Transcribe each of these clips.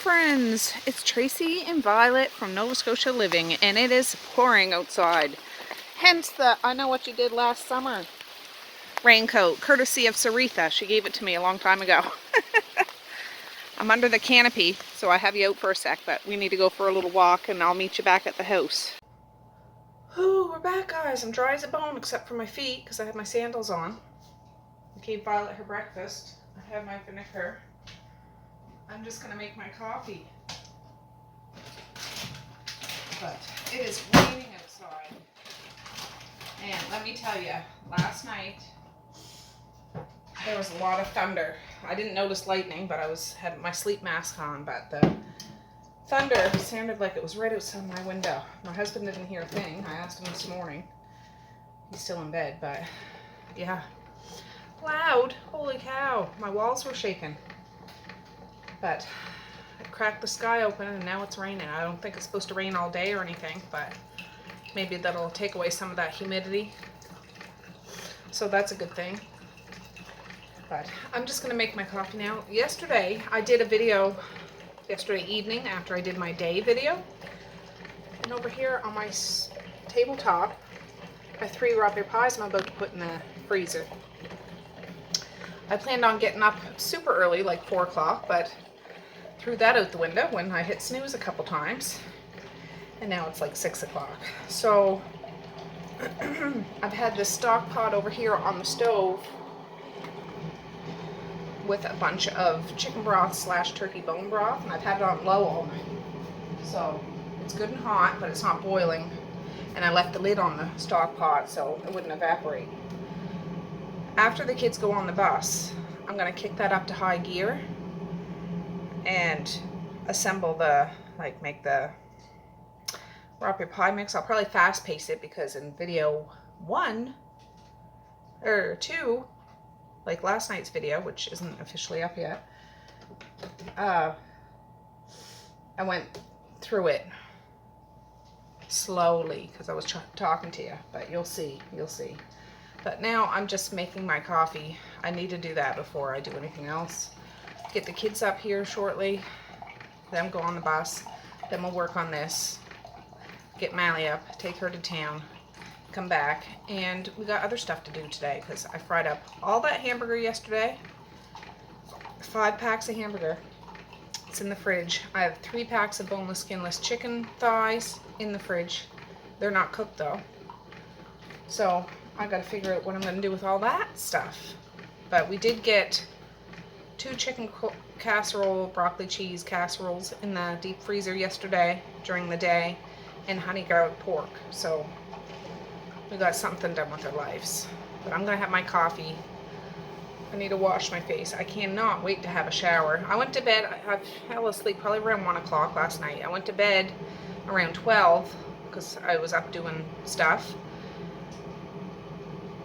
friends, it's Tracy and Violet from Nova Scotia Living, and it is pouring outside. Hence the I know what you did last summer raincoat, courtesy of Saritha. She gave it to me a long time ago. I'm under the canopy, so I have you out for a sec, but we need to go for a little walk and I'll meet you back at the house. Ooh, we're back, guys. I'm dry as a bone except for my feet because I have my sandals on. I gave Violet her breakfast. I have my vinegar. I'm just gonna make my coffee. But it is raining outside. And let me tell you, last night there was a lot of thunder. I didn't notice lightning, but had my sleep mask on, but the thunder sounded like it was right outside my window. My husband didn't hear a thing. I asked him this morning. He's still in bed, but yeah. Loud. Holy cow. My walls were shaking. But I cracked the sky open and now it's raining. I don't think it's supposed to rain all day or anything, but maybe that'll take away some of that humidity. So that's a good thing. But I'm just gonna make my coffee now. Yesterday, I did a video yesterday evening after I did my day video. And over here on my tabletop, I have 3 Rappie pies I'm about to put in the freezer. I planned on getting up super early, like 4 o'clock, but threw that out the window when I hit snooze a couple times. And now it's like 6 o'clock. So I've had this stock pot over here on the stove with a bunch of chicken broth / turkey bone broth, and I've had it on low all night. So it's good and hot, but it's not boiling. And I left the lid on the stock pot so it wouldn't evaporate. After the kids go on the bus, I'm gonna kick that up to high gear and assemble make the Rappie pie mix. I'll probably fast pace it because in video 1 or 2, like last night's video, which isn't officially up yet, I went through it slowly because I was talking to you, but you'll see. But now I'm just making my coffee. I need to do that before I do anything else. Get the kids up here shortly, then go on the bus, then we'll work on this, get Mally up, take her to town, come back, and we got other stuff to do today because I fried up all that hamburger yesterday, 5 packs of hamburger. It's in the fridge. I have 3 packs of boneless, skinless chicken thighs in the fridge. They're not cooked though. So I gotta figure out what I'm gonna do with all that stuff. But we did get 2 chicken casserole, broccoli cheese casseroles in the deep freezer yesterday during the day, and honey garlic pork. So we got something done with our lives. But I'm gonna have my coffee. I need to wash my face. I cannot wait to have a shower. I went to bed, I fell asleep probably around 1 o'clock last night. I went to bed around 12 because I was up doing stuff.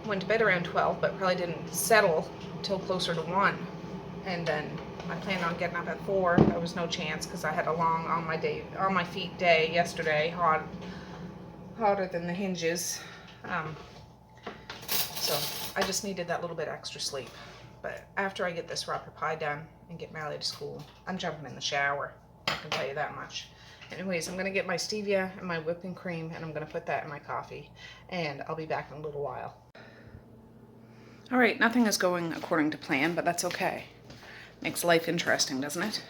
Went to bed around 12, but probably didn't settle till closer to 1. And then I planned on getting up at 4. There was no chance because I had a long on my feet day yesterday, hotter than the hinges. So I just needed that little bit extra sleep. But after I get this Rappie pie done and get Mally to school, I'm jumping in the shower. I can tell you that much. Anyways, I'm gonna get my stevia and my whipping cream, and I'm gonna put that in my coffee, and I'll be back in a little while. All right, nothing is going according to plan, but that's okay. Makes life interesting, doesn't it?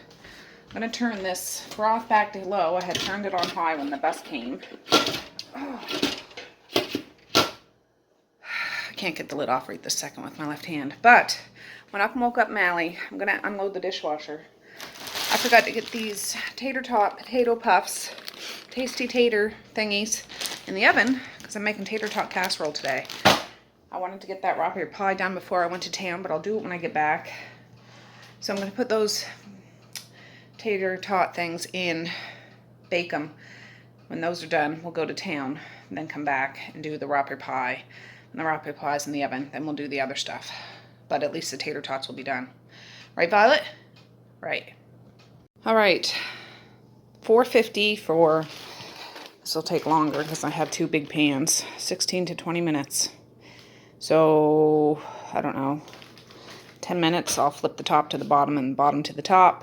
I'm gonna turn this broth back to low. I had turned it on high when the bus came. Oh. I can't get the lid off right this second with my left hand. But when I woke up Mally, I'm gonna unload the dishwasher. I forgot to get these Tater Tot potato puffs, tasty tater thingies, in the oven because I'm making Tater Tot casserole today. I wanted to get that Rappie pie done before I went to town, but I'll do it when I get back. So I'm going to put those Tater Tot things in, bake them. When those are done, we'll go to town, and then come back and do the Rappie pie. And the Rappie pie's in the oven, then we'll do the other stuff. But at least the Tater Tots will be done. Right, Violet? Right. All right. 4:50 for, this will take longer because I have 2 big pans. 16 to 20 minutes. So, I don't know, 10 minutes, I'll flip the top to the bottom and the bottom to the top,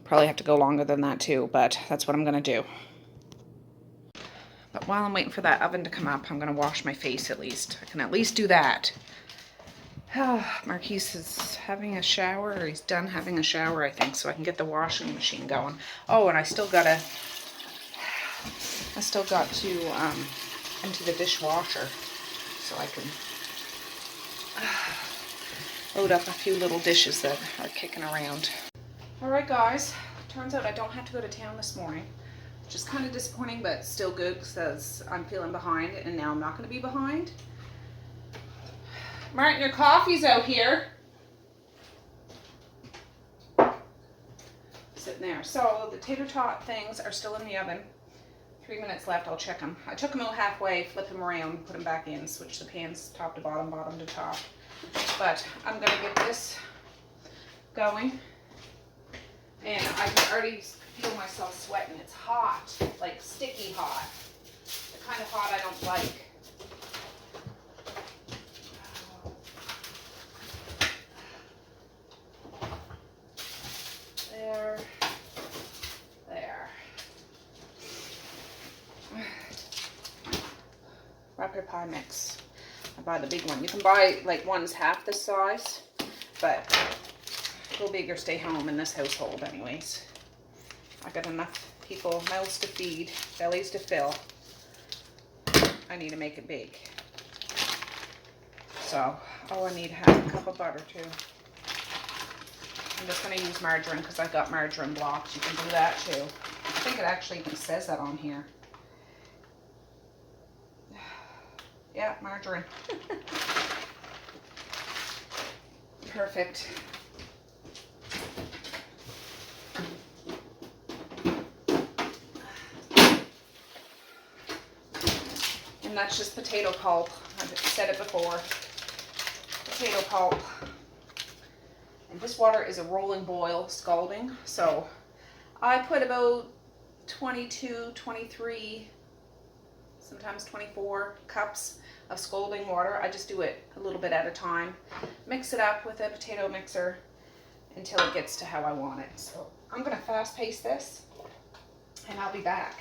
Probably have to go longer than that too, but that's what I'm gonna do. But while I'm waiting for that oven to come up, I'm gonna wash my face at least. I can at least do that. Marquise is having a shower, or he's done having a shower, I think, so I can get the washing machine going. Oh, and I still got to empty the dishwasher so I can load up a few little dishes that are kicking around. All right, guys, turns out I don't have to go to town this morning, which is kind of disappointing, but still good because I'm feeling behind, and now I'm not going to be behind. Martin, your coffee's out here. Sitting there. So the tater tot things are still in the oven. 3 minutes left, I'll check them. I took them out halfway, flip them around, put them back in, switch the pans top to bottom, bottom to top. But I'm going to get this going. And I can already feel myself sweating. It's hot, like sticky hot. The kind of hot I don't like. Rappie pie mix. I buy the big one. You can buy like ones half this size, but go big or stay home in this household anyways. I got enough people, mouths to feed, bellies to fill. I need to make it big. So, oh, I need to have a cup of butter too. I'm just going to use margarine because I've got margarine blocks. You can do that too. I think it actually even says that on here. Yeah, margarine. Perfect. And that's just potato pulp. I've said it before. Potato pulp. And this water is a rolling boil, scalding. So I put about 22, 23, sometimes 24 cups of scalding water. I just do it a little bit at a time. Mix it up with a potato mixer until it gets to how I want it. So I'm gonna fast pace this and I'll be back.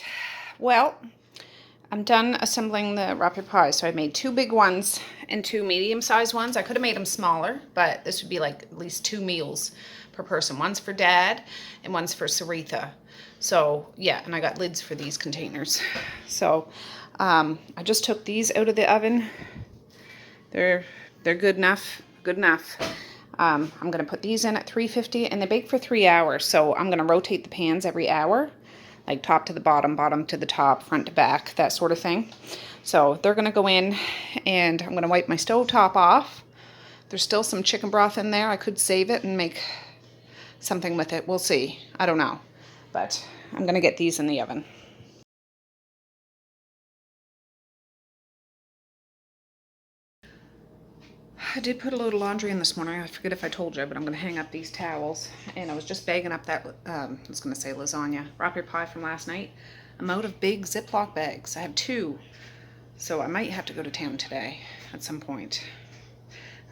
right. Well, I'm done assembling the Rappie pie. So I made 2 big ones and 2 medium-sized ones. I could have made them smaller, but this would be like at least 2 meals per person. One's for Dad and one's for Saritha. So yeah, and I got lids for these containers. So I just took these out of the oven. They're good enough. Good enough. I'm gonna put these in at 350, and they bake for 3 hours. So I'm gonna rotate the pans every hour, like top to the bottom, bottom to the top, front to back, that sort of thing. So they're gonna go in, and I'm gonna wipe my stove top off. There's still some chicken broth in there. I could save it and make something with it. We'll see. I don't know. But I'm gonna get these in the oven. I did put a load of laundry in this morning. I forget if I told you, but I'm going to hang up these towels. And I was just bagging up that, I was going to say lasagna, Rappie pie from last night. I'm out of big Ziploc bags. I have 2. So I might have to go to town today at some point.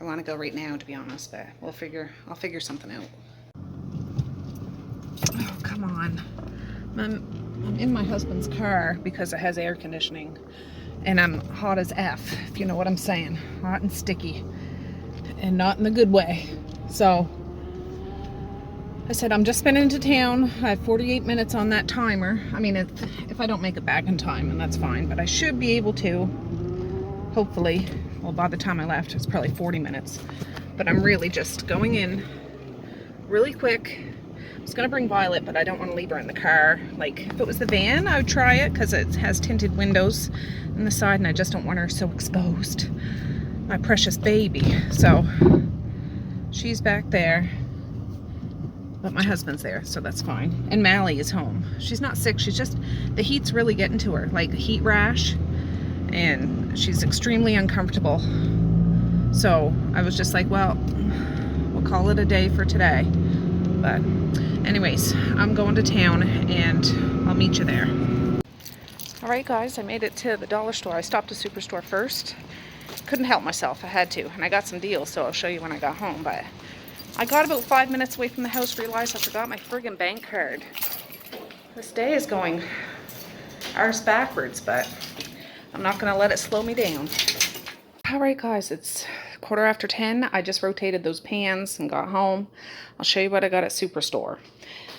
I want to go right now, to be honest, but I'll figure something out. Oh, come on. I'm in my husband's car because it has air conditioning. And I'm hot as F, if you know what I'm saying. Hot and sticky. And not in the good way. So I said, I'm just spinning into town. I have 48 minutes on that timer. I mean, if I don't make it back in time, and that's fine. But I should be able to, hopefully. Well, by the time I left, it's probably 40 minutes. But I'm really just going in really quick. I was going to bring Violet, but I don't want to leave her in the car. Like, if it was the van, I would try it because it has tinted windows on the side, and I just don't want her so exposed. My precious baby. So she's back there, but my husband's there, so that's fine. And Mally is home. She's not sick. She's just, the heat's really getting to her, like a heat rash, and she's extremely uncomfortable. So I was just like, well, we'll call it a day for today. But anyways, I'm going to town and I'll meet you there. All right, guys, I made it to the dollar store. I stopped at Superstore first. Couldn't help myself, I had to. And I got some deals, so I'll show you when I got home. But I got about 5 minutes away from the house, realized I forgot my friggin' bank card. This day is going arse backwards, but I'm not gonna let it slow me down. All right, guys, it's 10:15. I just rotated those pans and got home. I'll show you what I got at Superstore.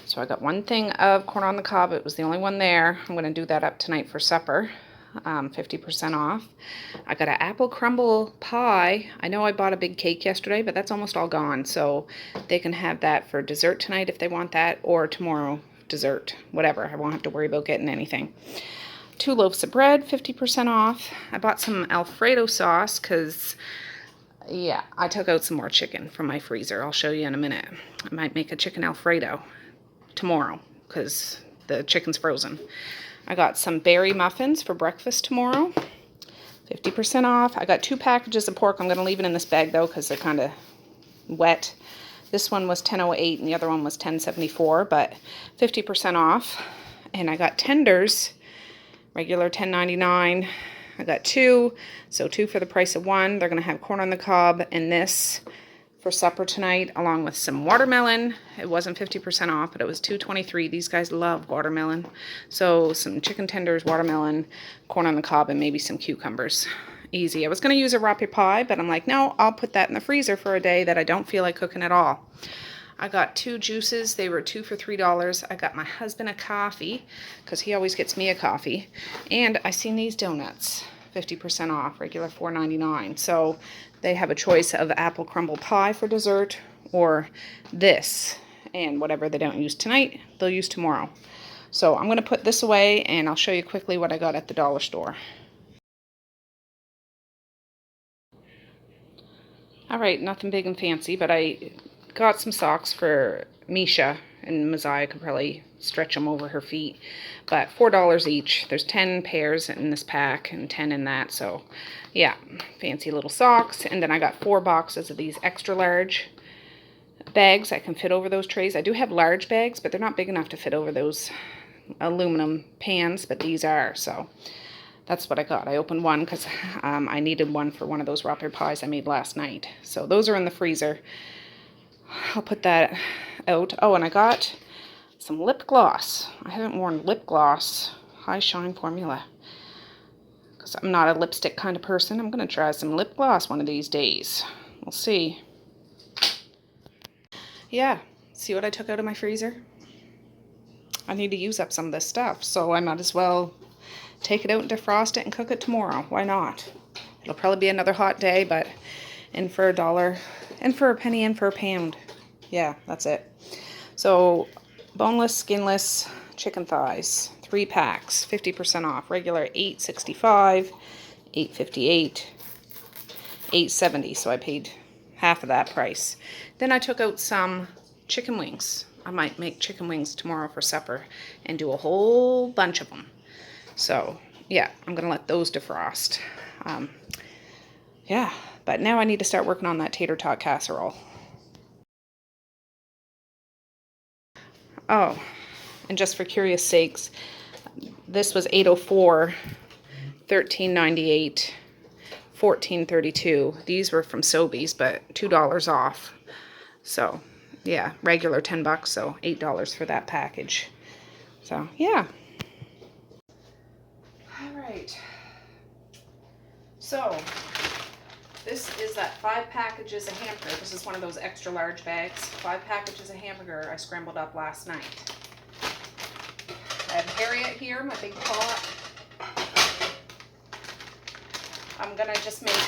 So I got one thing of corn on the cob. It was the only one there. I'm gonna do that up tonight for supper. 50% off. I got an apple crumble pie. I know I bought a big cake yesterday, but that's almost all gone. So they can have that for dessert tonight if they want that, or tomorrow dessert, whatever. I won't have to worry about getting anything. 2 loaves of bread, 50% off. I bought some Alfredo sauce because, yeah, I took out some more chicken from my freezer. I'll show you in a minute. I might make a chicken Alfredo tomorrow because the chicken's frozen. I got some berry muffins for breakfast tomorrow, 50% off. I got 2 packages of pork. I'm going to leave it in this bag, though, because they're kind of wet. This one was $10.08 and the other one was $10.74, but 50% off. And I got tenders, regular $10.99. I got 2, so 2 for the price of 1. They're going to have corn on the cob and this for supper tonight, along with some watermelon. It wasn't 50% off, but it was $2.23. These guys love watermelon. So some chicken tenders, watermelon, corn on the cob, and maybe some cucumbers. Easy. I was going to use a Rappie pie, but I'm like, no, I'll put that in the freezer for a day that I don't feel like cooking at all. I got 2 juices. They were 2 for $3. I got my husband a coffee, because he always gets me a coffee. And I seen these donuts, 50% off, regular $4.99. So they have a choice of apple crumble pie for dessert or this. And whatever they don't use tonight, they'll use tomorrow. So I'm going to put this away and I'll show you quickly what I got at the dollar store. All right, nothing big and fancy, but I got some socks for Misha, and Messiah could probably stretch them over her feet. But $4 each. There's 10 pairs in this pack and 10 in that. So, yeah, fancy little socks. And then I got 4 boxes of these extra large bags that can fit over those trays. I do have large bags, but they're not big enough to fit over those aluminum pans, but these are. So that's what I got. I opened one because I needed one for one of those Rappie pies I made last night. So those are in the freezer. I'll put that out. Oh, and I got some lip gloss. I haven't worn lip gloss. High Shine Formula. Because I'm not a lipstick kind of person. I'm going to try some lip gloss one of these days. We'll see. Yeah, see what I took out of my freezer? I need to use up some of this stuff, so I might as well take it out and defrost it and cook it tomorrow. Why not? It'll probably be another hot day, but in for $1, in for a penny, in for a pound. Yeah, that's it. So, boneless, skinless chicken thighs, 3 packs, 50% off. Regular $8.65, $8.58, $8.70. So I paid half of that price. Then I took out some chicken wings. I might make chicken wings tomorrow for supper and do a whole bunch of them. So, yeah, I'm going to let those defrost. Yeah, but now I need to start working on that tater tot casserole. Oh, and just for curious sakes, this was $8.04, $13.98, $14.32. These were from Sobeys, but $2 off. So, yeah, regular $10, so $8 for that package. So, yeah. All right. So, this is that 5 packages of hamburger. This is one of those extra large bags. 5 packages of hamburger I scrambled up last night. I have Harriet here, my big pot. I'm gonna just make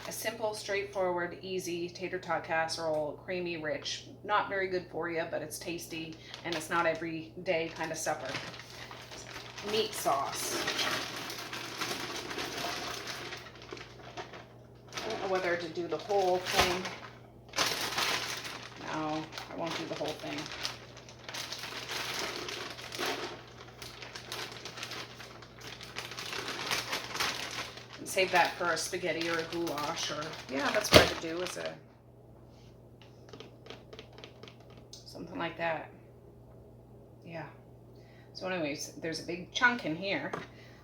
a simple, straightforward, easy tater tot casserole, creamy, rich. Not very good for you, but it's tasty, and it's not every day kind of supper. Meat sauce. I don't know whether to do the whole thing. No, I won't do the whole thing. And save that for a spaghetti or a goulash, or yeah, that's what I would do, is a something like that. Yeah. So anyways, there's a big chunk in here.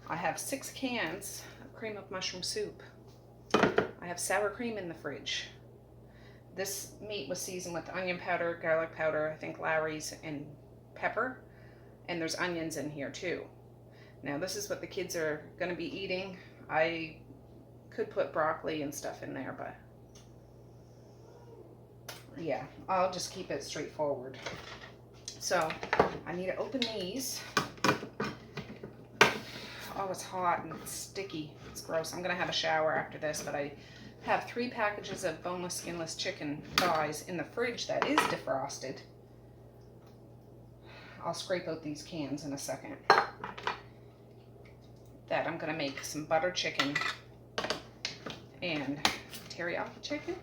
I have 6 cans of cream of mushroom soup. I have sour cream in the fridge. This meat was seasoned with onion powder, garlic powder, I think Lawry's, and pepper. And there's onions in here too. Now this is what the kids are going to be eating. I could put broccoli and stuff in there, but yeah, I'll just keep it straightforward. So I need to open these. Oh, it's hot and it's sticky. It's gross. I'm going to have a shower after this, but I have 3 packages of boneless, skinless chicken thighs in the fridge that is defrosted. I'll scrape out these cans in a second. That I'm going to make some butter chicken and teriyaki chicken.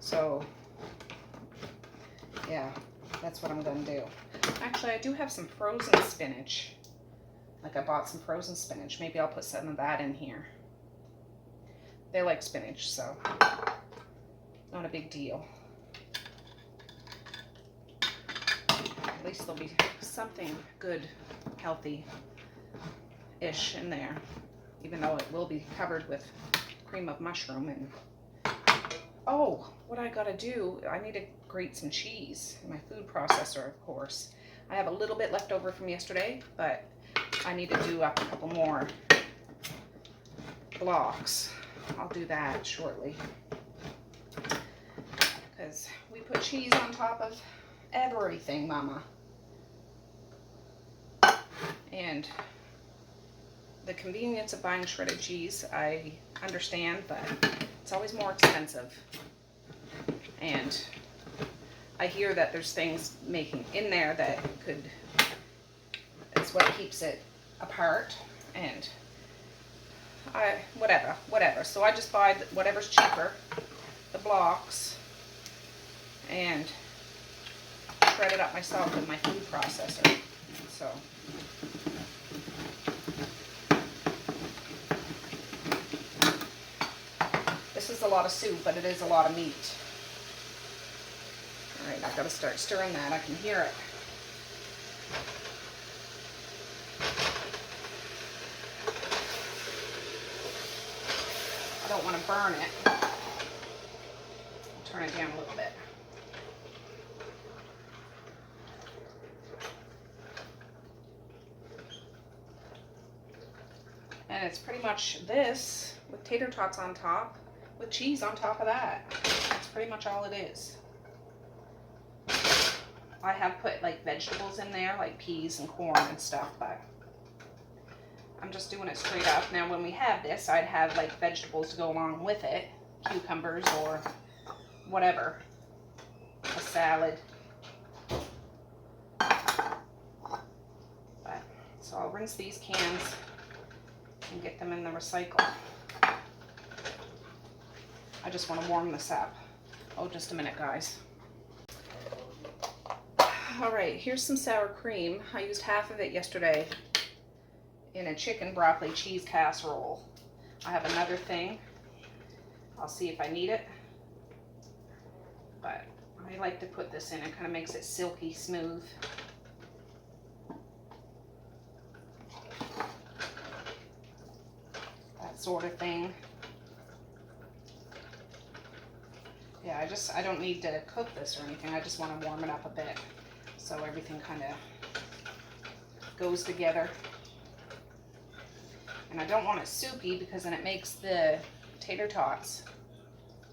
So, yeah, that's what I'm going to do. Actually, I do have some frozen spinach. Like I bought some frozen spinach. Maybe I'll put some of that in here. They like spinach, so not a big deal. At least there'll be something good, healthy-ish in there, even though it will be covered with cream of mushroom. And oh, what I gotta do, I need to grate some cheese in my food processor, of course. I have a little bit left over from yesterday, but I need to do up a couple more blocks. I'll do that shortly, because we put cheese on top of everything, Mama. And the convenience of buying shredded cheese, I understand, but it's always more expensive. And I hear that there's things making in there that could, it's what keeps it apart, and whatever. So I just buy whatever's cheaper, the blocks, and shred it up myself with my food processor. So this is a lot of soup, but it is a lot of meat. All right, I've got to start stirring that. I can hear it. I don't want to burn it. I'll turn it down a little bit. And it's pretty much this with tater tots on top with cheese on top of that. That's pretty much all it is. I have put like vegetables in there, like peas and corn and stuff, but I'm just doing it straight up. Now when we have this, I'd have like vegetables to go along with it, cucumbers or whatever, a salad. But, so I'll rinse these cans and get them in the recycle. I just want to warm this up. Oh, just a minute, guys. All right, here's some sour cream. I used half of it yesterday in a chicken broccoli cheese casserole. I have another thing. I'll see if I need it. But I like to put this in. It kind of makes it silky smooth. That sort of thing. Yeah, I don't need to cook this or anything. I just want to warm it up a bit so everything kind of goes together. And I don't want it soupy because then it makes the tater tots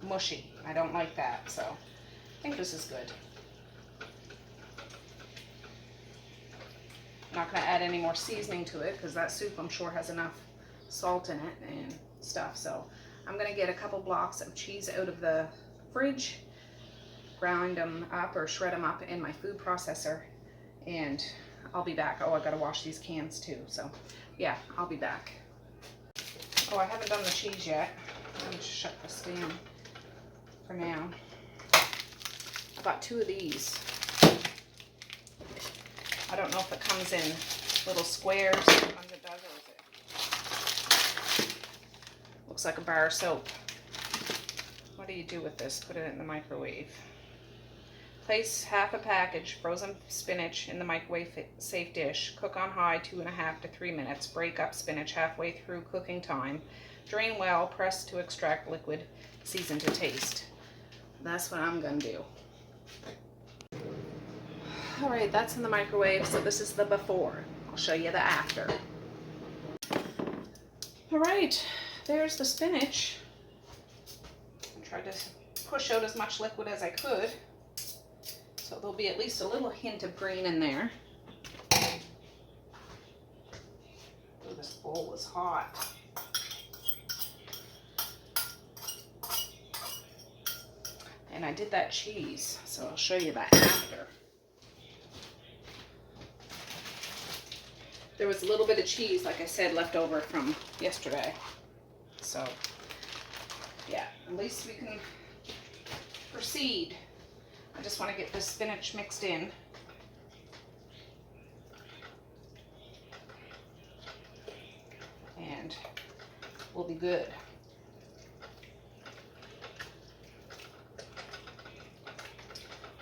mushy. I don't like that, so I think this is good. I'm not going to add any more seasoning to it because that soup I'm sure has enough salt in it and stuff. So I'm going to get a couple blocks of cheese out of the fridge, grind them up or shred them up in my food processor, and I'll be back. Oh, I gotta wash these cans too, so yeah, I'll be back. Oh, I haven't done the cheese yet. Let me just shut this down for now. I got 2 of these. I don't know if it comes in little squares. Sometimes it does, or is it? Looks like a bar of soap. What do you do with this? Put it in the microwave. Place half a package frozen spinach in the microwave safe dish. Cook on high 2.5 to 3 minutes. Break up spinach halfway through cooking time. Drain well, press to extract liquid, season to taste. That's what I'm gonna do. All right, that's in the microwave, so this is the before. I'll show you the after. All right, there's the spinach. Tried to push out as much liquid as I could, so there'll be at least a little hint of green in there. Oh, this bowl is hot. And I did that cheese, so I'll show you that after. There was a little bit of cheese, like I said, left over from yesterday, so yeah, at least we can proceed. I just want to get this spinach mixed in. And we'll be good.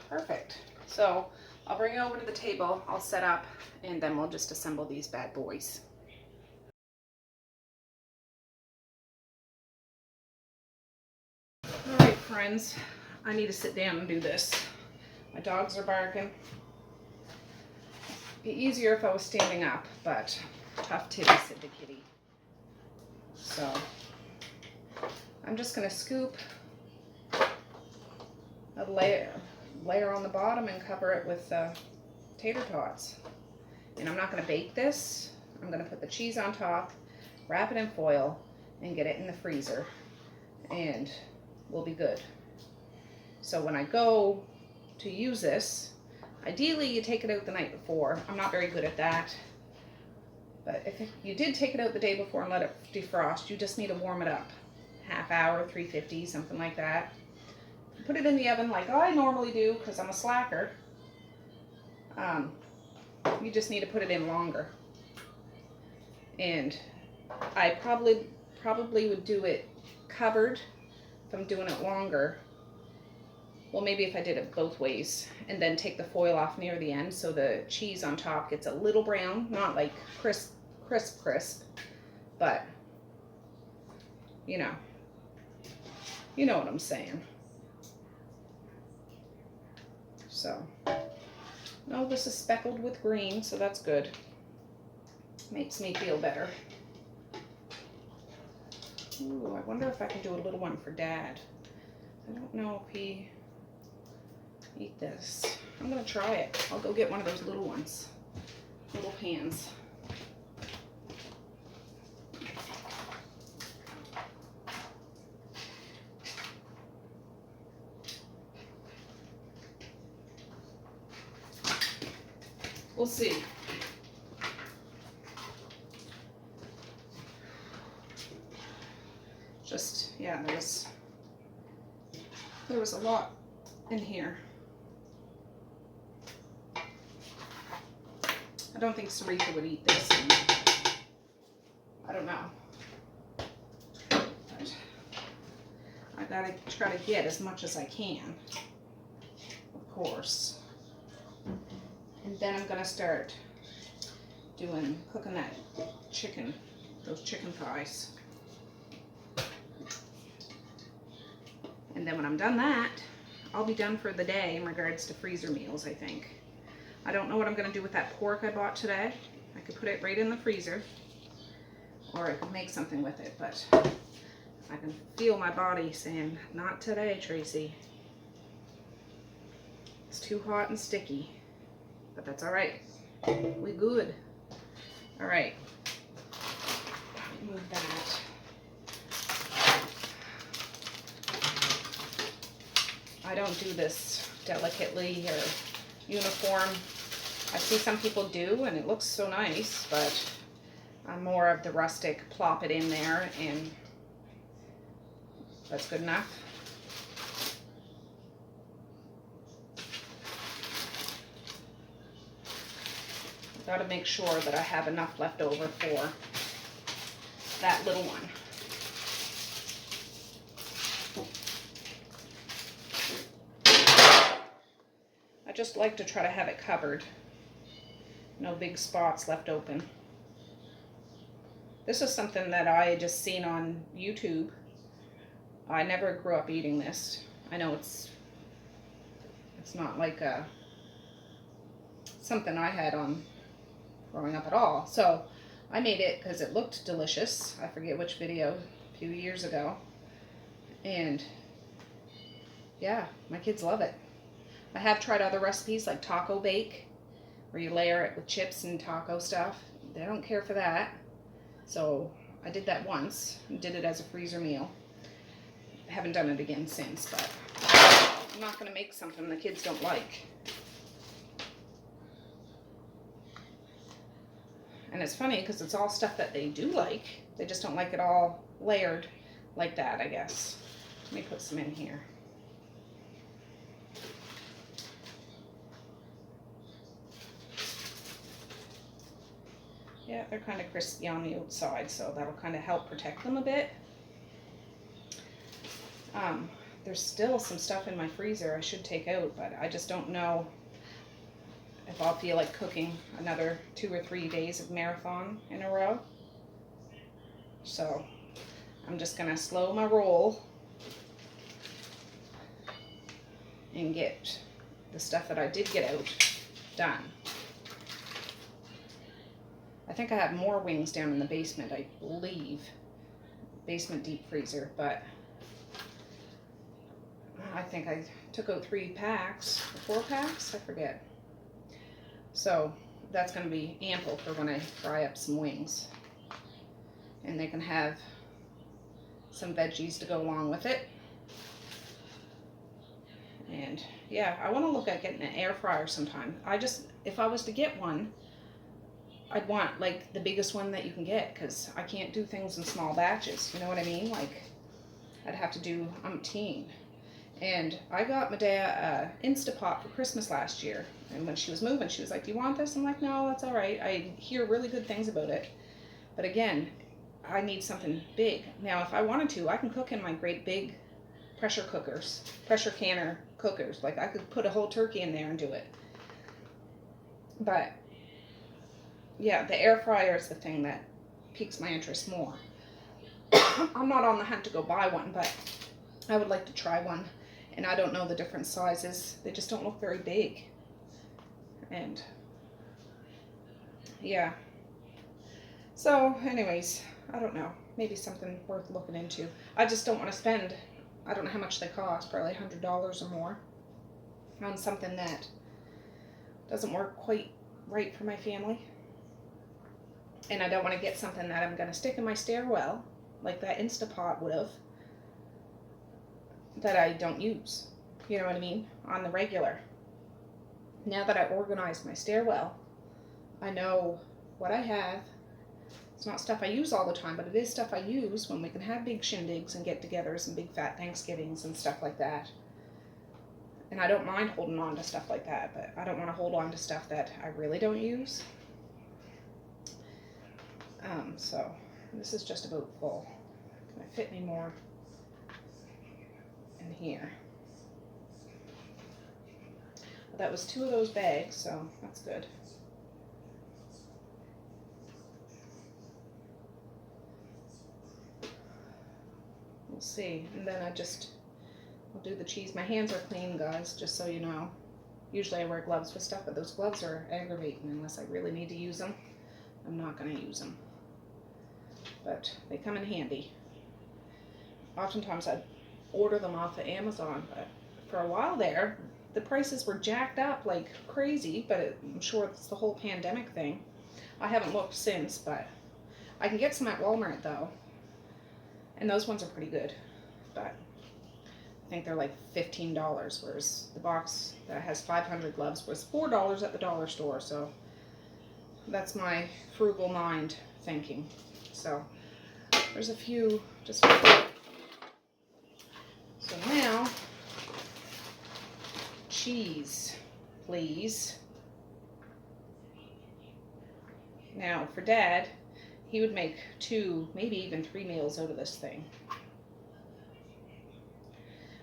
Perfect. So I'll bring it over to the table, I'll set up, and then we'll just assemble these bad boys. Alright friends, I need to sit down and do this. My dogs are barking. It'd be easier if I was standing up, but tough titty, said the kitty. So I'm just going to scoop a layer on the bottom and cover it with tater tots. And I'm not going to bake this. I'm going to put the cheese on top, wrap it in foil, and get it in the freezer. And we'll be good. So when I go to use this, ideally you take it out the night before. I'm not very good at that. But if you did take it out the day before and let it defrost, you just need to warm it up. Half hour, 350, something like that. Put it in the oven like I normally do because I'm a slacker. You just need to put it in longer. And I probably would do it covered if I'm doing it longer. Well, maybe if I did it both ways, and then take the foil off near the end so the cheese on top gets a little brown, not like crisp, but you know what I'm saying. So, no, this is speckled with green, so that's good. Makes me feel better. Ooh, I wonder if I can do a little one for Dad. I don't know if he eat this. I'm gonna try it. I'll go get one of those little ones, little pans. We'll see. Just, yeah, there was a lot in here. I don't think Sarita would eat this. I don't know. But I gotta try to get as much as I can, of course. And then I'm gonna start cooking that chicken, those chicken thighs. And then when I'm done that, I'll be done for the day in regards to freezer meals, I think. I don't know what I'm gonna do with that pork I bought today. I could put it right in the freezer, or I could make something with it, but I can feel my body saying, not today, Tracy. It's too hot and sticky, but that's all right. We good. All right, move that. I don't do this delicately or uniform. I see some people do, and it looks so nice, but I'm more of the rustic, plop it in there, and that's good enough. I've got to make sure that I have enough left over for that little one. I just like to try to have it covered. No big spots left open. This is something that I just seen on YouTube. I never grew up eating this. I know it's not like something I had on growing up at all. So I made it because it looked delicious. I forget which video, a few years ago. And yeah, my kids love it. I have tried other recipes like taco bake, where you layer it with chips and taco stuff. They don't care for that. So I did that once and did it as a freezer meal. I haven't done it again since, but I'm not going to make something the kids don't like. And it's funny because it's all stuff that they do like. They just don't like it all layered like that, I guess. Let me put some in here. Yeah, they're kind of crispy on the outside, so that'll kind of help protect them a bit. There's still some stuff in my freezer I should take out, but I just don't know if I'll feel like cooking another 2 or 3 days of marathon in a row. So I'm just gonna slow my roll and get the stuff that I did get out done. I think I have more wings down in the basement, I believe. Basement deep freezer, but I think I took out 3 packs, 4 packs, I forget. So that's going to be ample for when I fry up some wings. And they can have some veggies to go along with it. And yeah, I want to look at getting an air fryer sometime. If I was to get one, I'd want like the biggest one that you can get, because I can't do things in small batches. You know what I mean? Like I'd have to do umpteen. And I got Medea Instapot for Christmas last year. And when she was moving, she was like, "Do you want this?" I'm like, "No, that's all right." I hear really good things about it. But again, I need something big. Now, if I wanted to, I can cook in my great big pressure canner cookers. Like I could put a whole turkey in there and do it. But yeah, the air fryer is the thing that piques my interest more. I'm not on the hunt to go buy one, but I would like to try one. And I don't know the different sizes. They just don't look very big. And yeah. So anyways, I don't know. maybe something worth looking into. I just don't want to spend, I don't know how much they cost, probably $100 or more on something that doesn't work quite right for my family. And I don't want to get something that I'm going to stick in my stairwell, like that Instapot would have, that I don't use. You know what I mean? On the regular. Now that I organized my stairwell, I know what I have. It's not stuff I use all the time, but it is stuff I use when we can have big shindigs and get-togethers and big fat Thanksgivings and stuff like that. And I don't mind holding on to stuff like that, but I don't want to hold on to stuff that I really don't use. So this is just about full. Can I fit any more in here? Well, that was 2 of those bags, so that's good. We'll see. And then I'll do the cheese. My hands are clean, guys, just so you know. Usually I wear gloves with stuff, but those gloves are aggravating unless I really need to use them. I'm not going to use them. But they come in handy. Oftentimes I'd order them off of Amazon, but for a while there, the prices were jacked up like crazy, but I'm sure it's the whole pandemic thing. I haven't looked since, but I can get some at Walmart though. And those ones are pretty good, but I think they're like $15, whereas the box that has 500 gloves was $4 at the dollar store, so that's my frugal mind thinking. So there's a few just. So now, cheese, please. Now for Dad, he would make 2, maybe even 3 meals out of this thing.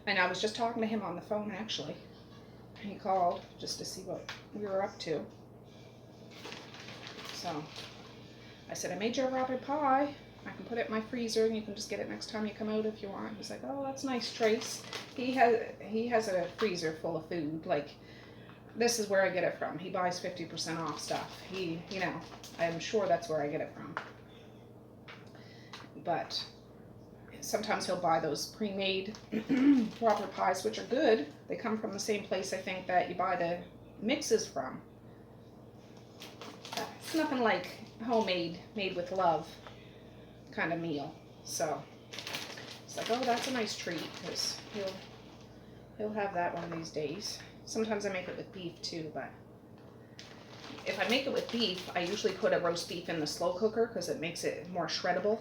And I was just talking to him on the phone actually. He called just to see what we were up to. So I said, I made you a Rappie pie. I can put it in my freezer and you can just get it next time you come out if you want. He's like, oh, that's nice, Trace. He has a freezer full of food. Like, this is where I get it from. He buys 50% off stuff. I'm sure that's where I get it from. But sometimes he'll buy those pre-made Rappie pies, which are good. They come from the same place, I think, that you buy the mixes from. It's nothing like homemade, made with love kind of meal. So it's like, oh, that's a nice treat, because he'll have that one of these days. Sometimes I make it with beef too, but if I make it with beef, I usually put a roast beef in the slow cooker because it makes it more shreddable.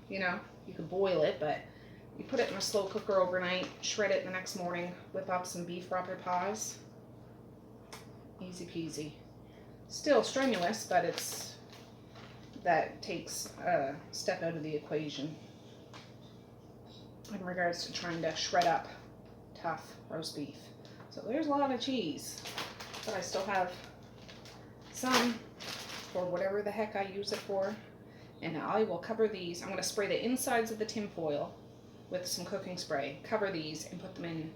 You know, you could boil it, but you put it in a slow cooker overnight, shred it the next morning, whip up some beef Rappie pies. Easy peasy. Still strenuous, but that takes a step out of the equation in regards to trying to shred up tough roast beef. So there's a lot of cheese, but I still have some for whatever the heck I use it for. And I will cover these. I'm going to spray the insides of the tin foil with some cooking spray, cover these, and put them in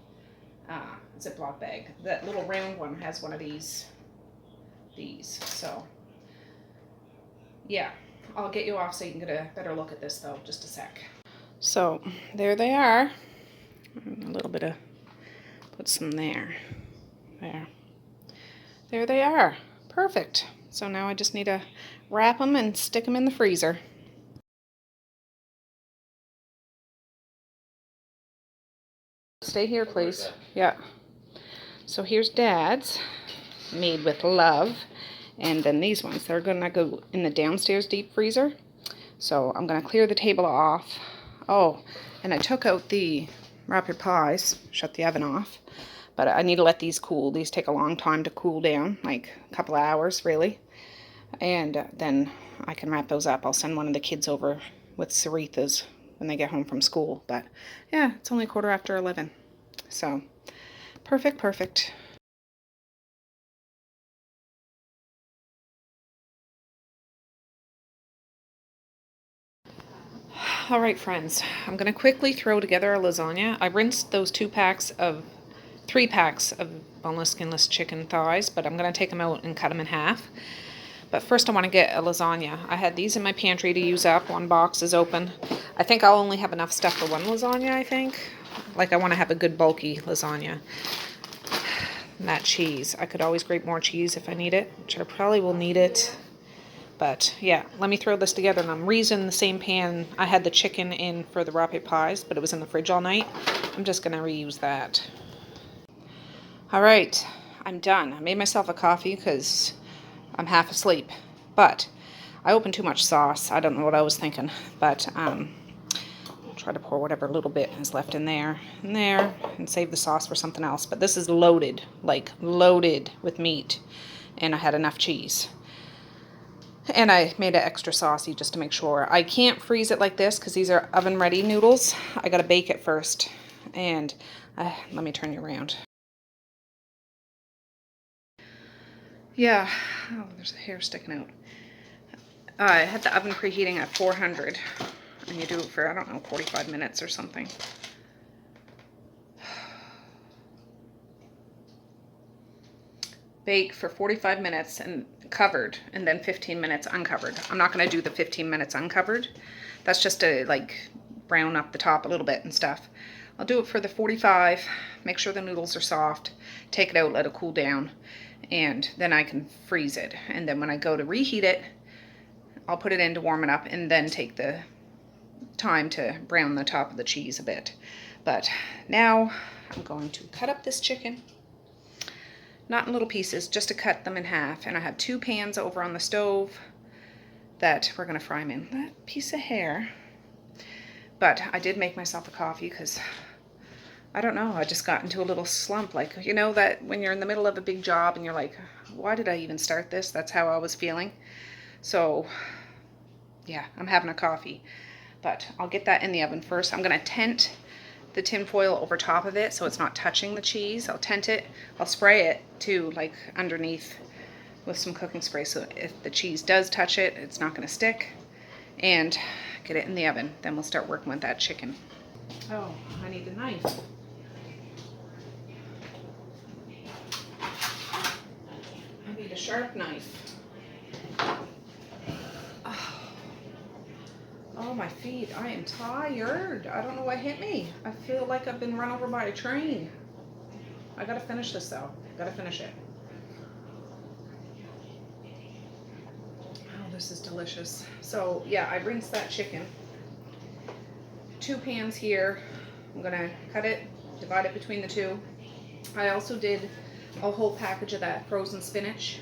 Ziploc bag. That little round one has one of these. So yeah, I'll get you off so you can get a better look at this though, just a sec. So there they are. A little bit of, put some there. There they are. Perfect. So now I just need to wrap them and stick them in the freezer. Stay here, please. Yeah. So here's Dad's, made with love. And then these ones, they're going to go in the downstairs deep freezer. So I'm going to clear the table off. Oh, and I took out the Rappie pies, shut the oven off. But I need to let these cool. These take a long time to cool down, like a couple of hours, really. And then I can wrap those up. I'll send one of the kids over with Sarithas when they get home from school. But yeah, it's only 11:15. So perfect. All right, friends, I'm going to quickly throw together a lasagna. I rinsed those 3 packs of boneless, skinless chicken thighs, but I'm going to take them out and cut them in half. But first I want to get a lasagna. I had these in my pantry to use up. One box is open. I think I'll only have enough stuff for one lasagna, I think. Like, I want to have a good bulky lasagna. And that cheese. I could always grate more cheese if I need it, which I probably will need it. But yeah, let me throw this together. And I'm reusing the same pan. I had the chicken in for the Rappie pies, but it was in the fridge all night. I'm just going to reuse that. All right, I'm done. I made myself a coffee because I'm half asleep. But I opened too much sauce. I don't know what I was thinking. But I'll try to pour whatever little bit is left in there, and save the sauce for something else. But this is loaded, like loaded with meat. And I had enough cheese. And I made it extra saucy just to make sure. I can't freeze it like this because these are oven-ready noodles. I got to bake it first. And let me turn you around. Yeah. Oh, there's a hair sticking out. I had the oven preheating at 400. And you do it for, I don't know, 45 minutes or something. Bake for 45 minutes and covered, and then 15 minutes uncovered. I'm not going to do the 15 minutes uncovered. That's just to like brown up the top a little bit and stuff. I'll do it for the 45, make sure the noodles are soft, take it out, let it cool down, and then I can freeze it. And then when I go to reheat it, I'll put it in to warm it up and then take the time to brown the top of the cheese a bit. But now I'm going to cut up this chicken. Not in little pieces, just to cut them in half. And I have 2 pans over on the stove that we're going to fry them in. That piece of hair. But I did make myself a coffee because, I don't know, I just got into a little slump. Like, you know that when you're in the middle of a big job and you're like, why did I even start this? That's how I was feeling. So, yeah, I'm having a coffee. But I'll get that in the oven first. I'm going to tent the tin foil over top of it so it's not touching the cheese. I'll tent it. I'll spray it too, like underneath with some cooking spray, so if the cheese does touch it, it's not going to stick. And get it in the oven. Then we'll start working with that chicken. Oh, I need a knife. I need a sharp knife. Oh, my feet. I am tired. I don't know what hit me. I feel like I've been run over by a train. I gotta finish this though. Gotta finish it. Oh, this is delicious. So yeah, I rinsed that chicken. 2 pans here. I'm gonna cut it, divide it between the 2. I also did a whole package of that frozen spinach.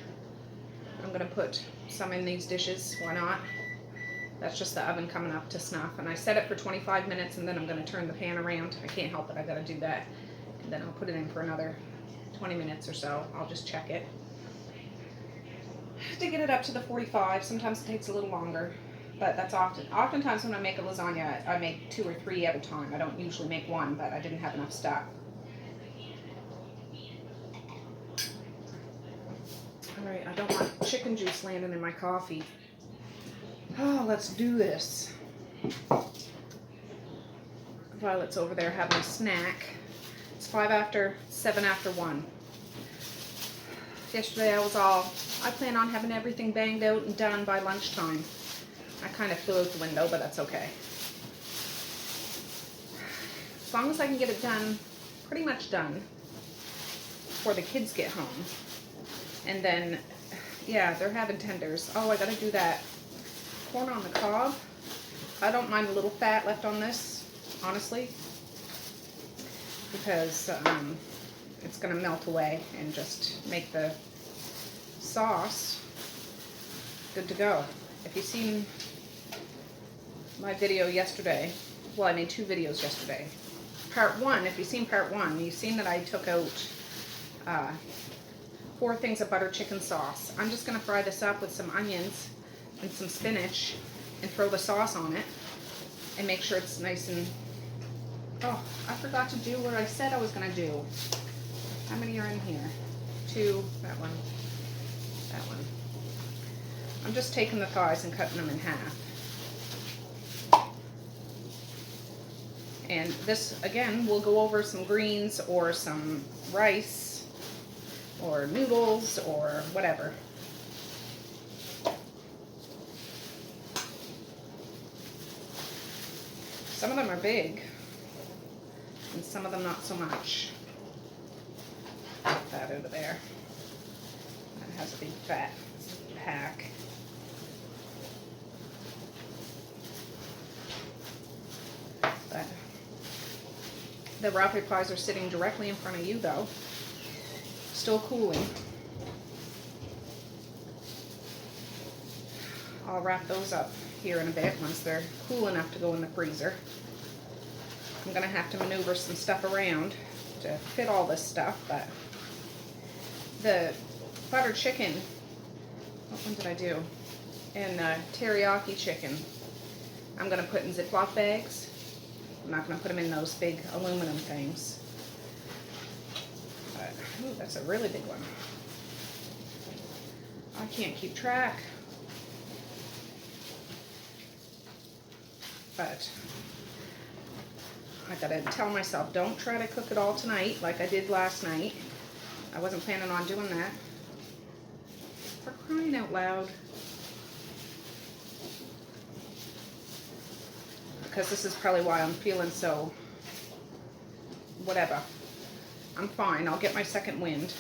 I'm gonna put some in these dishes. Why not? That's just the oven coming up to snuff. And I set it for 25 minutes and then I'm going to turn the pan around. I can't help it. I got to do that. And then I'll put it in for another 20 minutes or so. I'll just check it. To get it up to the 45, sometimes it takes a little longer. But that's often. Oftentimes when I make a lasagna, I make 2 or 3 at a time. I don't usually make 1, but I didn't have enough stuff. Alright, I don't want chicken juice landing in my coffee. Oh, let's do this. Violet's over there having a snack. It's 7 after 1. Yesterday I plan on having everything banged out and done by lunchtime. I kind of flew out the window, but that's okay. As long as I can get it done, pretty much done, before the kids get home. And then, yeah, they're having tenders. Oh, I gotta do that. Corn on the cob. I don't mind a little fat left on this, honestly, because it's going to melt away and just make the sauce good to go. If you've seen my video yesterday, well, I made 2 videos yesterday. Part 1, if you've seen part 1, you've seen that I took out 4 things of butter chicken sauce. I'm just going to fry this up with some onions and some spinach and throw the sauce on it and make sure it's nice and... Oh, I forgot to do what I said I was going to do. How many are in here? 2, that one, that one. I'm just taking the thighs and cutting them in half. And this, again, we'll go over some greens or some rice or noodles or whatever. Some of them are big, and some of them not so much. Get that out of there. That has a big fat pack. But the Rappie pies are sitting directly in front of you though, still cooling. I'll wrap those up here in a bit once they're cool enough to go in the freezer. I'm gonna have to maneuver some stuff around to fit all this stuff, but the buttered chicken, what one did I do? And teriyaki chicken, I'm gonna put in Ziploc bags. I'm not gonna put them in those big aluminum things. But, ooh, that's a really big one. I can't keep track. But I gotta tell myself, don't try to cook it all tonight like I did last night. I wasn't planning on doing that. For crying out loud. Because this is probably why I'm feeling so whatever. I'm fine, I'll get my second wind.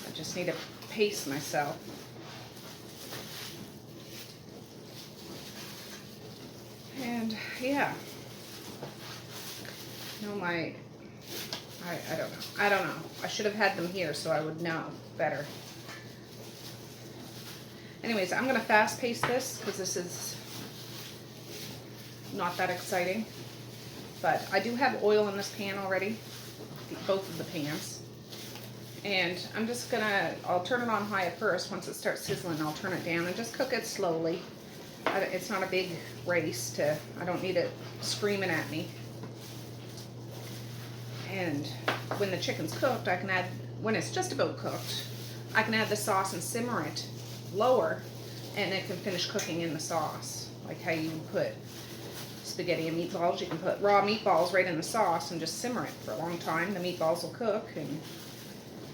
I just need to pace myself. And yeah, no, I don't know. I should have had them here so I would know better. Anyways, I'm gonna fast pace this because this is not that exciting. But I do have oil in this pan already, both of the pans. And I'm just gonna, I'll turn it on high at first. Once it starts sizzling, I'll turn it down and just cook it slowly. It's not a big race to, I don't need it screaming at me. And when the chicken's cooked, I can add, when it's just about cooked, I can add the sauce and simmer it lower, and it can finish cooking in the sauce. Like how you would put spaghetti and meatballs, you can put raw meatballs right in the sauce and just simmer it for a long time. The meatballs will cook and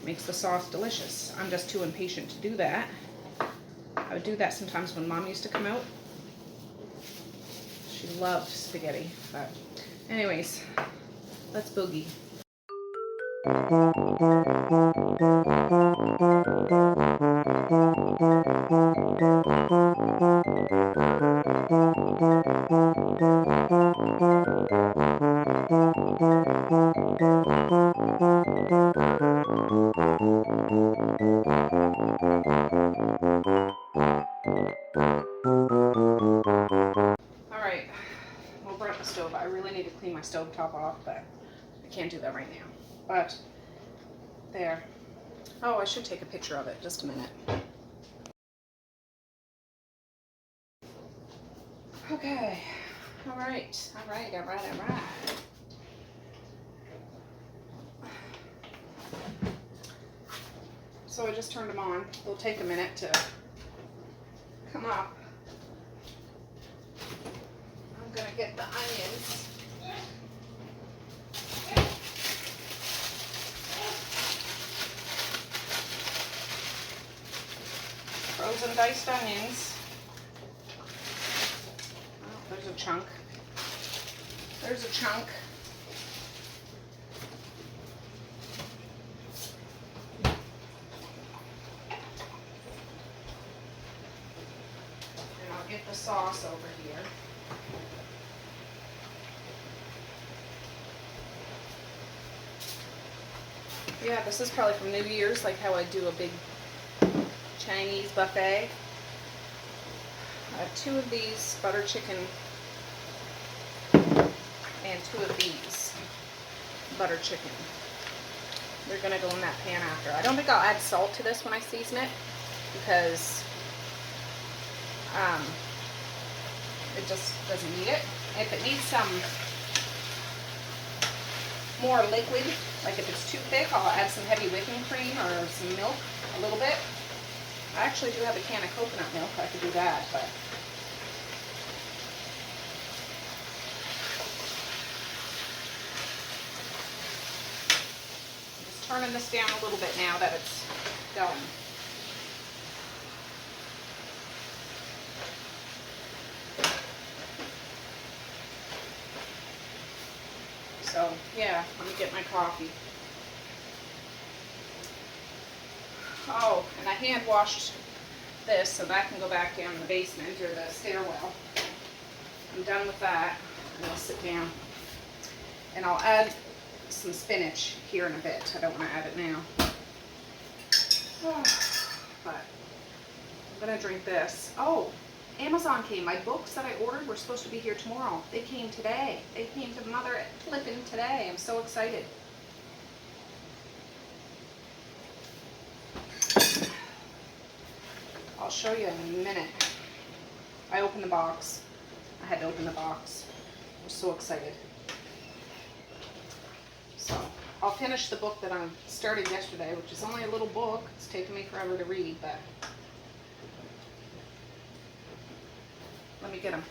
makes the sauce delicious. I'm just too impatient to do that. I would do that sometimes when Mom used to come out. She loved spaghetti, but anyways, let's boogie. Alright, we'll burn up the stove. I really need to clean my stove top off, but I can't do that right now. But there. Oh, I should take a picture of it. Just a minute. Okay. Alright. So I just turned them on. They'll take a minute to come up. I'm gonna get the onions. Frozen diced onions. Oh, there's a chunk. There's a chunk. And I'll get the sauce over here. Yeah, this is probably from New Year's, like how I do a big Chinese buffet. I have 2 of these butter chicken and 2 of these butter chicken. They're gonna go in that pan after. I don't think I'll add salt to this when I season it because it just doesn't need it. If it needs some more liquid, like if it's too thick, I'll add some heavy whipping cream or some milk, a little bit. I actually do have a can of coconut milk. I could do that, but I'm just turning this down a little bit now that it's going. So, yeah, let me get my coffee. Oh, and I hand washed this so that can go back down in the basement or the stairwell. I'm done with that, and I'll sit down. And I'll add some spinach here in a bit. I don't want to add it now. Oh, but I'm going to drink this. Oh, Amazon came. My books that I ordered were supposed to be here tomorrow. They came today. They came to Mother Flippin' today. I'm so excited. I'll show you in a minute. I opened the box. I had to open the box. I was so excited. So, I'll finish the book that I started yesterday, which is only a little book. It's taken me forever to read, but let me get them.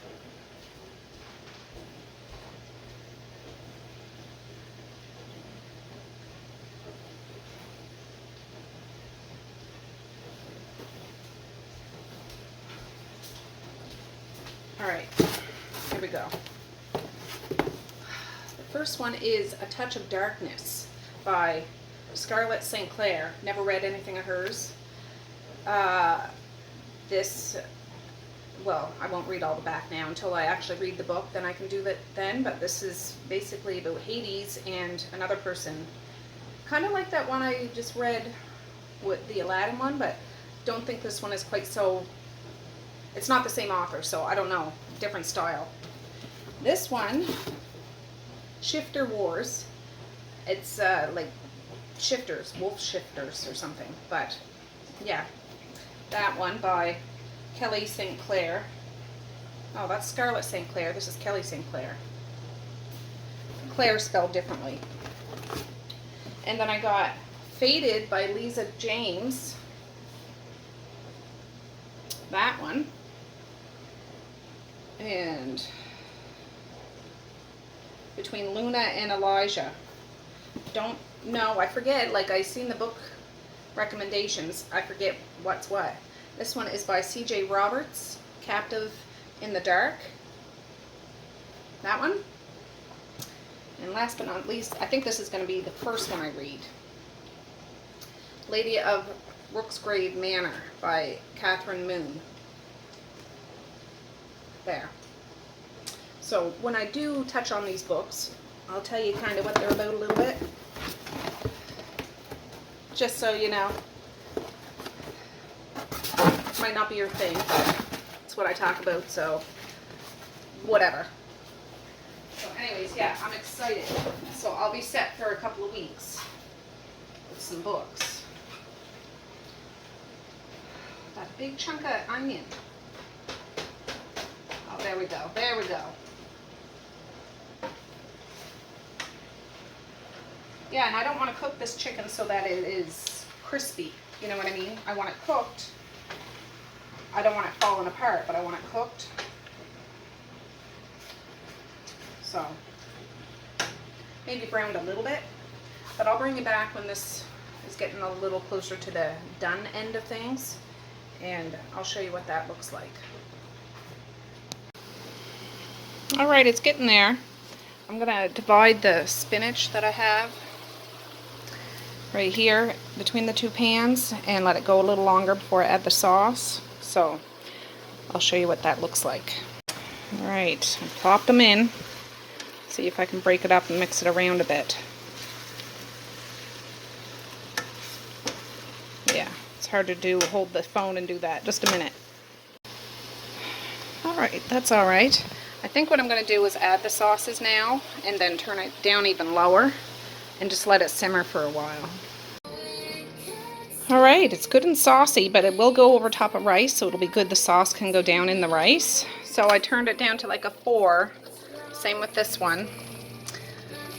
All right, here we go. The first one is A Touch of Darkness by Scarlett St. Clair. Never read anything of hers. Well, I won't read all the back now until I actually read the book, then I can do that then, but this is basically about Hades and another person. Kind of like that one I just read, with the Aladdin one, but don't think this one is quite so, it's not the same author, so I don't know, different style. This one, Shifter Wars, it's like shifters, wolf shifters or something, but yeah, that one by Kelly St. Clair. Oh, that's Scarlett St. Clair. This is Kelly St. Clair. Claire spelled differently. And then I got Faded by Lisa James. That one. And Between Luna and Elijah. Don't know. I forget. Like, I seen the book recommendations. I forget what's what. This one is by C.J. Roberts, Captive in the Dark. That one. And last but not least, I think this is going to be the first one I read. Lady of Rooksgrave Manor by Catherine Moon. There. So when I do touch on these books, I'll tell you kind of what they're about a little bit. Just so you know. Might not be your thing, but it's what I talk about, so whatever. So anyways, yeah, I'm excited. So I'll be set for a couple of weeks with some books. That big chunk of onion. Oh, there we go. There we go. Yeah, and I don't want to cook this chicken so that it is crispy. You know what I mean? I want it cooked. I don't want it falling apart, but I want it cooked. So, maybe browned a little bit, but I'll bring you back when this is getting a little closer to the done end of things, and I'll show you what that looks like. All right, it's getting there. I'm gonna divide the spinach that I have right here between the two pans and let it go a little longer before I add the sauce. So I'll show you what that looks like. All right, I plopped them in. See if I can break it up and mix it around a bit. Yeah, it's hard to do, hold the phone and do that. Just a minute. All right, that's all right. I think what I'm going to do is add the sauces now and then turn it down even lower and just let it simmer for a while. Alright, it's good and saucy, but it will go over top of rice, so it'll be good the sauce can go down in the rice. So I turned it down to like a 4. Same with this one.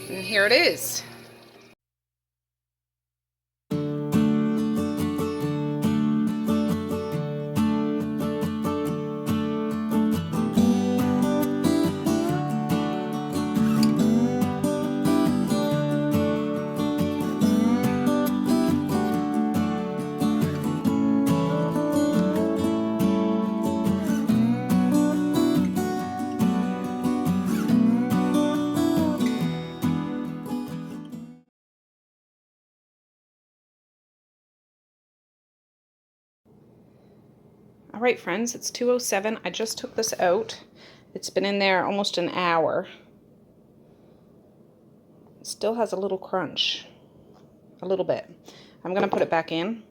And here it is. All right, friends, it's 2:07. I just took this out. It's been in there almost an hour. It still has a little crunch. A little bit. I'm going to put it back in.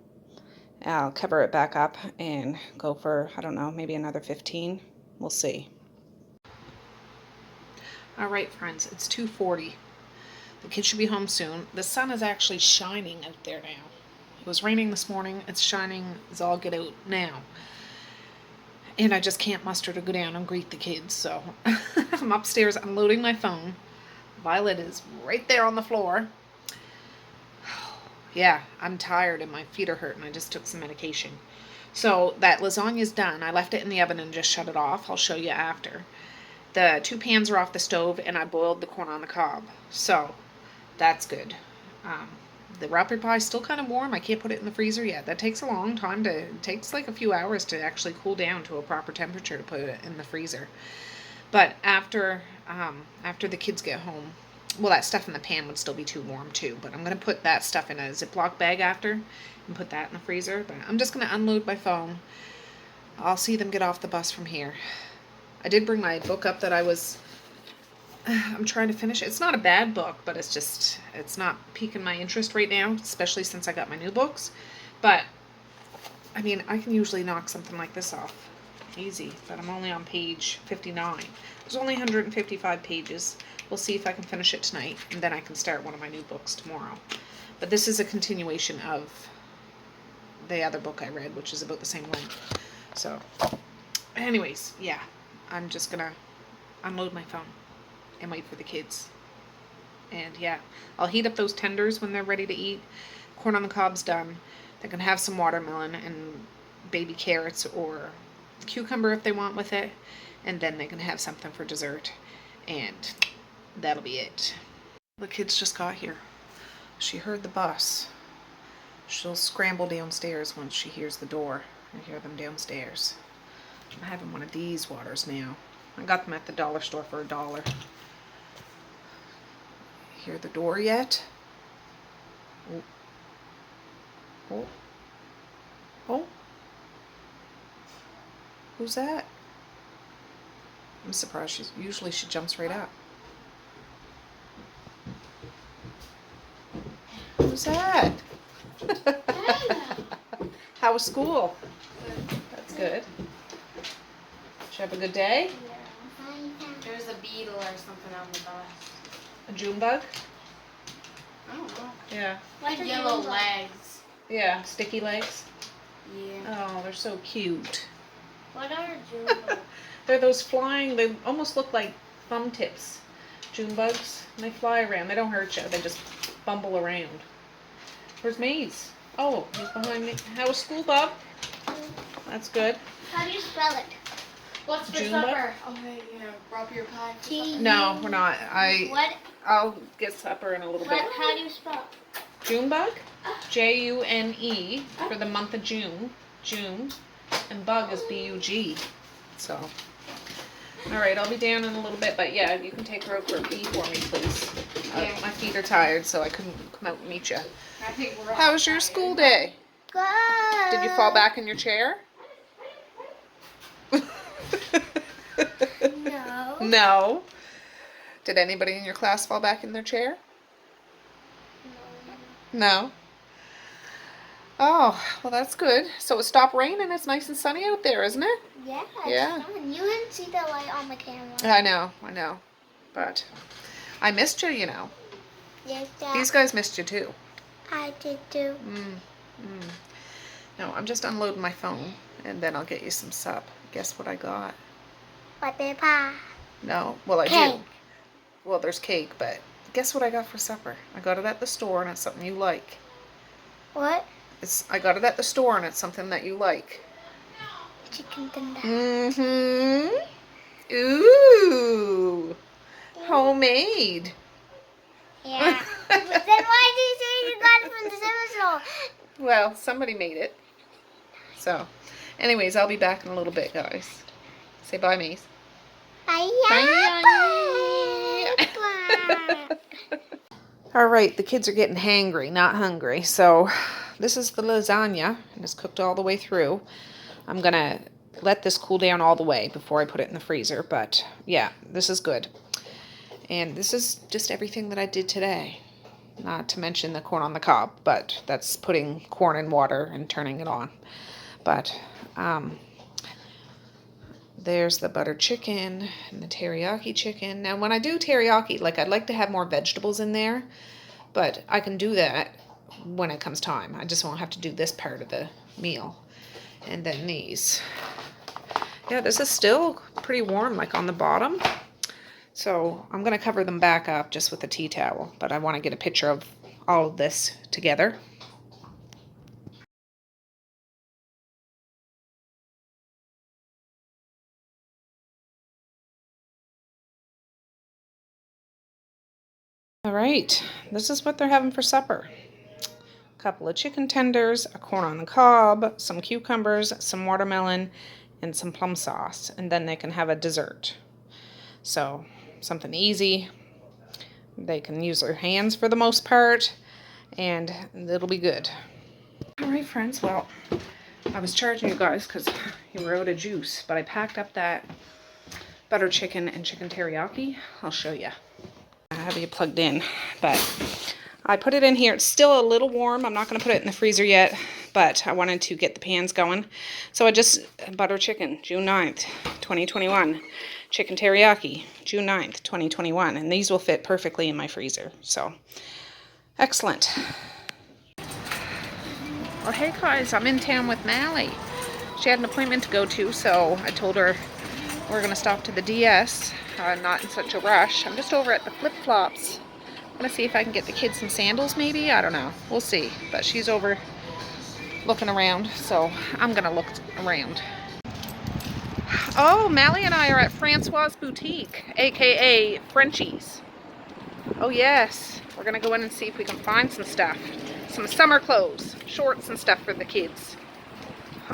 I'll cover it back up and go for, I don't know, maybe another 15. We'll see. All right, friends, it's 2:40. The kids should be home soon. The sun is actually shining out there now. It was raining this morning. It's shining as all get out now. And I just can't muster to go down and greet the kids. So I'm upstairs unloading my phone. Violet is right there on the floor. Yeah, I'm tired and my feet are hurting. I just took some medication. So that lasagna is done. I left it in the oven and just shut it off. I'll show you after. The 2 pans are off the stove and I boiled the corn on the cob. So that's good. The Rappie pie is still kind of warm. I can't put it in the freezer yet. That takes a long time it takes like a few hours to actually cool down to a proper temperature to put it in the freezer. But after the kids get home, well, that stuff in the pan would still be too warm too. But I'm going to put that stuff in a Ziploc bag after and put that in the freezer. But I'm just going to unload my phone. I'll see them get off the bus from here. I did bring my book up that I'm trying to finish. It's not a bad book, but it's not piquing my interest right now, especially since I got my new books. But, I mean, I can usually knock something like this off easy, but I'm only on page 59. There's only 155 pages. We'll see if I can finish it tonight, and then I can start one of my new books tomorrow. But this is a continuation of the other book I read, which is about the same length. So, anyways, yeah, I'm just gonna unload my phone and wait for the kids. And yeah, I'll heat up those tenders when they're ready to eat. Corn on the cob's done. They can have some watermelon and baby carrots or cucumber if they want with it. And then they can have something for dessert. And that'll be it. The kids just got here. She heard the bus. She'll scramble downstairs once she hears the door. I hear them downstairs. I'm having one of these waters now. I got them at the dollar store for $1. Hear the door yet? Oh. Oh. Oh. Who's that? I'm surprised. Usually she jumps right up. Who's that? How was school? Good. That's good. Did you have a good day? Yeah. There's a beetle or something on the bus. A June bug? I don't know. Yeah. Like yellow legs. Yeah, sticky legs. Yeah. Oh, they're so cute. What are June bugs? They're those flying, they almost look like thumb tips. June bugs. And they fly around. They don't hurt you. They just bumble around. Where's Maze? Oh, he's behind me. How was school, Bob? That's good. How do you spell it? What's for June supper? Okay, Rappie your pie. No, we're not. What? I'll get supper in a little bit. How do you spell it? June bug? June for the month of June. June. And bug is B-U-G. So. Alright, I'll be down in a little bit, but yeah, you can take her out for a pee for me, please. Yeah. My feet are tired, so I couldn't come out and meet you. I think we're all How was your school day? Good. Did you fall back in your chair? No. No. Did anybody in your class fall back in their chair? No. Oh, well that's good. So it stopped raining. It's nice and sunny out there, isn't it? Yeah. Yeah. You didn't see the light on the camera. I know. But I missed you, you know. Yes, Dad. These guys missed you too. I did too. No, I'm just unloading my phone and then I'll get you some sup. Guess what I got? Rappie pie. No, well I Cake. do. Well, there's cake, but guess what I got for supper? I got it at the store and it's something you like. What? I got it at the store and it's something that you like. Chicken tender. Mm-hmm. Ooh. Homemade. Yeah. But then why did you say you got it from the cemetery? Well, somebody made it. So, anyways, I'll be back in a little bit, guys. Say bye, Mace. Bye. All right, the kids are getting hangry, not hungry. So this is the lasagna, and it's cooked all the way through. I'm gonna let this cool down all the way before I put it in the freezer. But yeah, this is good. And this is just everything that I did today. Not to mention the corn on the cob, but that's putting corn in water and turning it on. But there's the butter chicken and the teriyaki chicken. Now, when I do teriyaki, like, I'd like to have more vegetables in there, but I can do that when it comes time. I just won't have to do this part of the meal. And then these. Yeah, this is still pretty warm, like on the bottom. So I'm going to cover them back up just with a tea towel, but I want to get a picture of all of this together. All right, this is what they're having for supper. A couple of chicken tenders, a corn on the cob, some cucumbers, some watermelon, and some plum sauce. And then they can have a dessert. So something easy. They can use their hands for the most part, and it'll be good. All right, friends, well, I was charging you guys because you were out of juice, but I packed up that butter chicken and chicken teriyaki. I'll show you. I have it plugged in, but I put it in here. It's still a little warm. I'm not going to put it in the freezer yet, but I wanted to get the pans going. So I just, butter chicken, June 9th, 2021. Chicken teriyaki, June 9th, 2021. And these will fit perfectly in my freezer. So, excellent. Well, hey guys, I'm in town with Mally. She had an appointment to go to, so I told her we're going to stop to the DS. Not in such a rush. I'm just over at the flip-flops. I'm going to see if I can get the kids some sandals maybe. I don't know. We'll see. But she's over looking around, so I'm going to look around. Oh, Mally and I are at Francois' Boutique, aka Frenchie's. Oh yes. We're going to go in and see if we can find some stuff. Some summer clothes, shorts and stuff for the kids.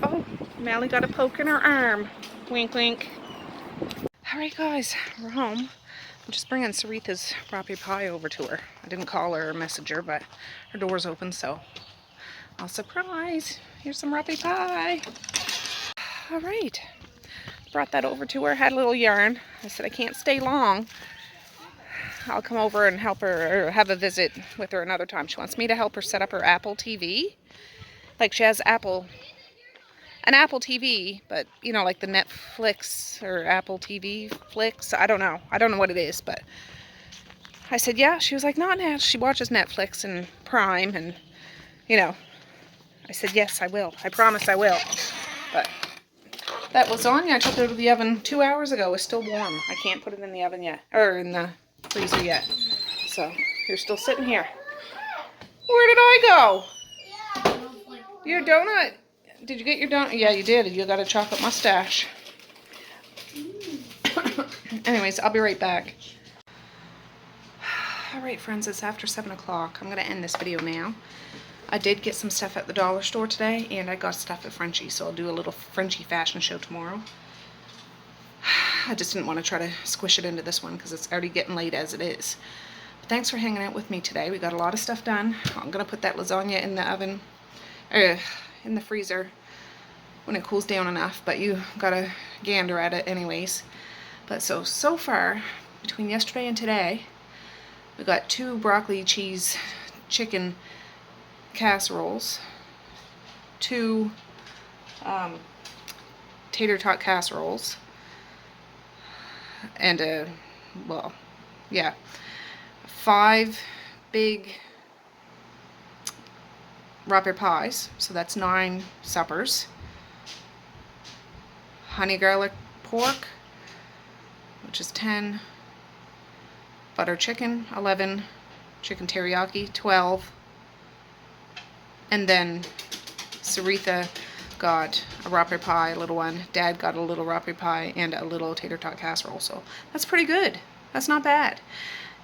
Oh, Mally got a poke in her arm. Wink, wink. Alright guys, we're home. I'm just bringing Saritha's Rappie pie over to her. I didn't call her or message her, but her door's open, so I'll surprise. Here's some Rappie pie. Alright, brought that over to her, had a little yarn. I said I can't stay long. I'll come over and help her, or have a visit with her another time. She wants me to help her set up her Apple TV. Like, she has an Apple TV, but, you know, like the Netflix or Apple TV flicks. I don't know what it is, but I said, yeah. She was like, not now. She watches Netflix and Prime, and, you know. I said, yes, I will. I promise I will. But that lasagna I took it out of the oven 2 hours ago is still warm. I can't put it in the oven yet, or in the freezer yet. So, you're still sitting here. Where did I go? Your donut. Did you get your donut? Yeah, you did. You got a chocolate mustache. Anyways, I'll be right back. Alright, friends, it's after 7 o'clock. I'm going to end this video now. I did get some stuff at the dollar store today, and I got stuff at Frenchie, so I'll do a little Frenchie fashion show tomorrow. I just didn't want to try to squish it into this one because it's already getting late as it is. But thanks for hanging out with me today. We got a lot of stuff done. I'm going to put that lasagna in the oven, in the freezer when it cools down enough, but you got to gander at it anyways. But so far, between yesterday and today, we got 2 broccoli cheese chicken casseroles, 2 tater tot casseroles, and 5 big Rappie pies, so that's 9 suppers. Honey garlic pork, which is 10. Butter chicken, 11. Chicken teriyaki, 12. And then Saritha got a Rappie pie, a little one. Dad got a little Rappie pie and a little tater tot casserole. So that's pretty good. That's not bad.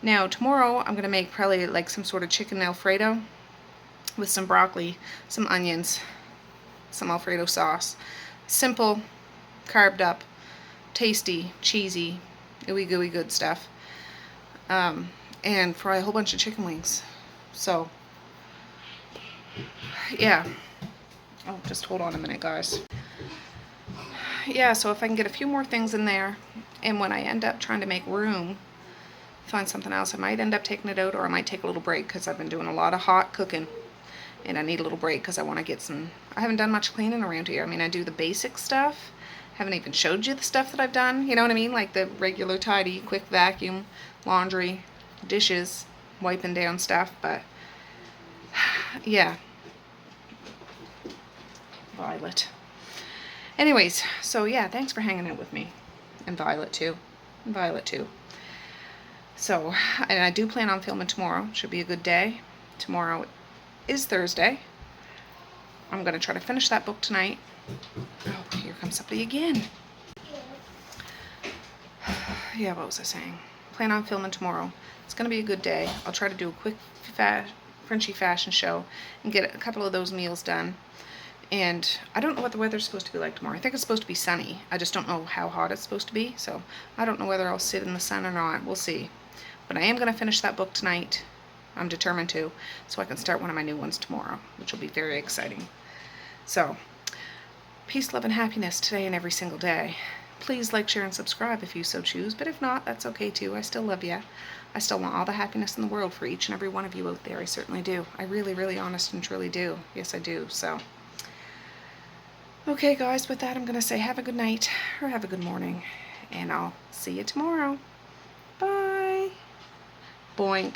Now tomorrow I'm gonna make probably like some sort of chicken Alfredo with some broccoli, some onions, some Alfredo sauce. Simple, carved up, tasty, cheesy, ooey gooey good stuff. And fry a whole bunch of chicken wings. So yeah. Oh, just hold on a minute, guys. yeah, so if I can get a few more things in there, and when I end up trying to make room, find something else, I might end up taking it out, or I might take a little break because I've been doing a lot of hot cooking, and I need a little break because I want to get some. I haven't done much cleaning around here. I mean, I do the basic stuff. Haven't even showed you the stuff that I've done. You know what I mean? Like the regular tidy, quick vacuum, laundry, dishes, wiping down stuff. But yeah, Violet. Anyways, so yeah, thanks for hanging out with me, and Violet too, and Violet too. So, and I do plan on filming tomorrow. Should be a good day. Tomorrow is Thursday. I'm going to try to finish that book tonight. Oh, here comes somebody again. Yeah, what was I saying? Plan on filming tomorrow. It's going to be a good day. I'll try to do a quick Frenchy fashion show and get a couple of those meals done. And I don't know what the weather's supposed to be like tomorrow. I think it's supposed to be sunny. I just don't know how hot it's supposed to be. So I don't know whether I'll sit in the sun or not. We'll see. But I am going to finish that book tonight. I'm determined to. So I can start one of my new ones tomorrow, which will be very exciting. So, peace, love, and happiness today and every single day. Please like, share, and subscribe if you so choose. But if not, that's okay too. I still love you. I still want all the happiness in the world for each and every one of you out there. I certainly do. I really, really honest and truly do. Yes, I do. So, okay, guys, with that, I'm going to say have a good night or have a good morning. And I'll see you tomorrow. Bye. Boink.